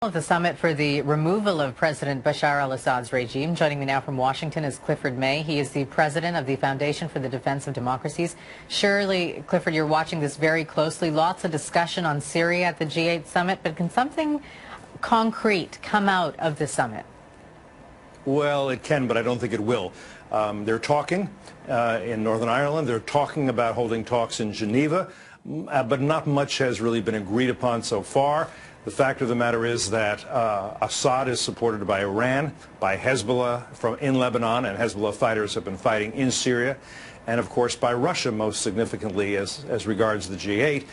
Of the summit for the removal of President Bashar al-Assad's regime. Joining me now from Washington is Clifford May. He is the president of the Foundation for the Defense of Democracies. Surely, Clifford, you're watching this very closely. Lots of discussion on Syria at the G8 summit, but can something concrete come out of the summit? Well, it can, but I don't think it will. They're talking in Northern Ireland. They're talking about holding talks in Geneva, but not much has really been agreed upon so far. The fact of the matter is that Assad is supported by Iran, by Hezbollah in Lebanon, and Hezbollah fighters have been fighting in Syria, and of course by Russia most significantly as regards the G8.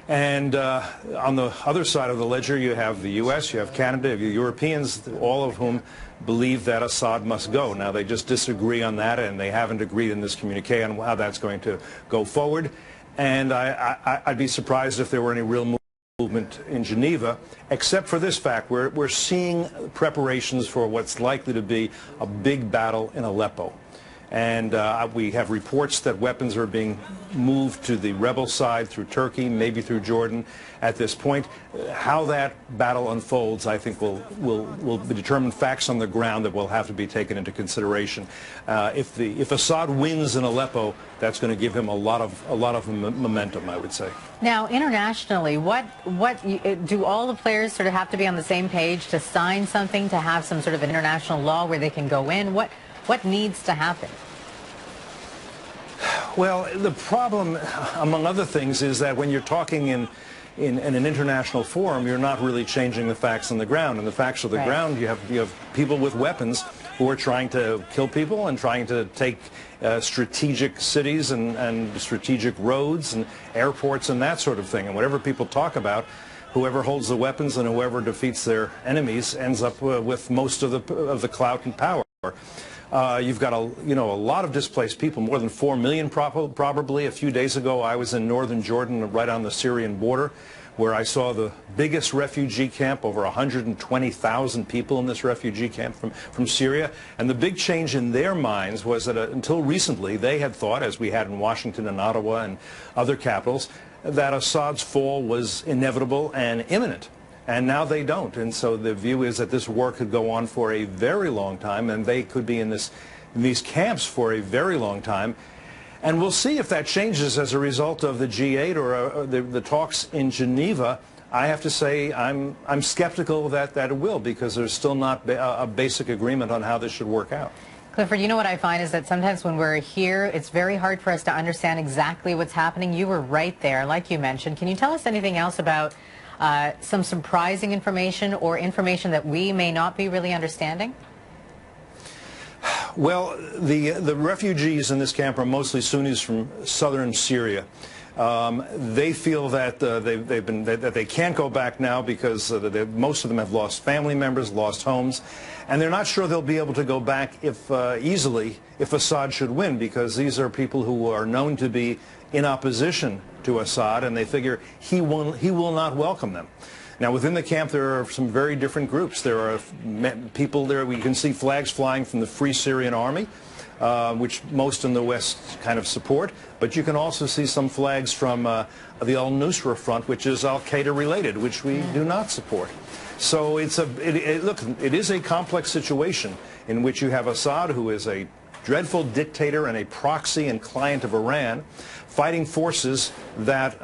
And on the other side of the ledger you have the U.S., you have Canada, you have the Europeans, all of whom believe that Assad must go. Now they just disagree on that, and they haven't agreed in this communique on how that's going to go forward. And I'd be surprised if there were any real movement in Geneva, except for this fact. We're seeing preparations for what's likely to be a big battle in Aleppo. And we have reports that weapons are being moved to the rebel side through Turkey, maybe through Jordan at this point. How that battle unfolds, I think, will determine facts on the ground that will have to be taken into consideration. If Assad wins in Aleppo, that's going to give him a lot of momentum, I would say. Now, internationally, what do all the players sort of have to be on the same page to sign something, to have some sort of an international law where they can go in? What needs to happen? Well, the problem, among other things, is that when you're talking in an international forum, you're not really changing the facts on the ground. And the facts on the ground, you have people with weapons who are trying to kill people and trying to take strategic cities and strategic roads and airports and that sort of thing. And whatever people talk about, whoever holds the weapons and whoever defeats their enemies ends up with most of the clout and power. You've got a lot of displaced people, more than 4 million probably. A few days ago I was in northern Jordan, right on the Syrian border, where I saw the biggest refugee camp, over 120,000 people in this refugee camp from Syria. And the big change in their minds was that until recently they had thought, as we had in Washington and Ottawa and other capitals, that Assad's fall was inevitable and imminent. And now they don't. And so the view is that this war could go on for a very long time, and they could be in these camps for a very long time. And we'll see if that changes as a result of the G8 or the talks in Geneva. I have to say I'm skeptical that it will, because there's still not a basic agreement on how this should work out. Clifford, you know what I find is that sometimes when we're here, it's very hard for us to understand exactly what's happening. You were right there, like you mentioned. Can you tell us anything else about some surprising information or information that we may not be really understanding? Well, the refugees in this camp are mostly Sunnis from southern Syria. They feel that that they can't go back now because most of them have lost family members, lost homes, and they're not sure they'll be able to go back easily if Assad should win, because these are people who are known to be in opposition to Assad, and they figure he will not welcome them. Now, within the camp, there are some very different groups. There are people there. We can see flags flying from the Free Syrian Army, which most in the West kind of support. But you can also see some flags from the al-Nusra Front, which is al-Qaeda related, which we do not support. So look, it is a complex situation in which you have Assad, who is a dreadful dictator and a proxy and client of Iran, fighting forces that,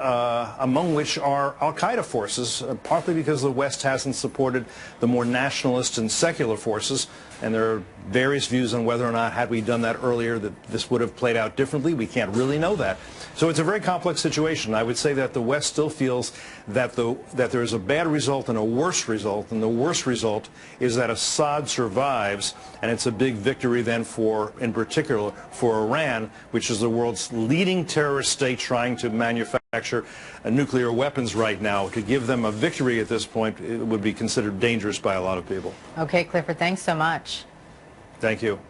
among which are al-Qaeda forces, partly because the West hasn't supported the more nationalist and secular forces. And there are various views on whether or not, had we done that earlier, that this would have played out differently. We can't really know that. So it's a very complex situation. I would say that the West still feels that there is a bad result and a worse result, and the worst result is that Assad survives, and it's a big victory then in particular for Iran, which is the world's leading terrorist state trying to manufacture nuclear weapons right now. To give them a victory at this point, it would be considered dangerous by a lot of people. Okay, Clifford, thanks so much. Thank you.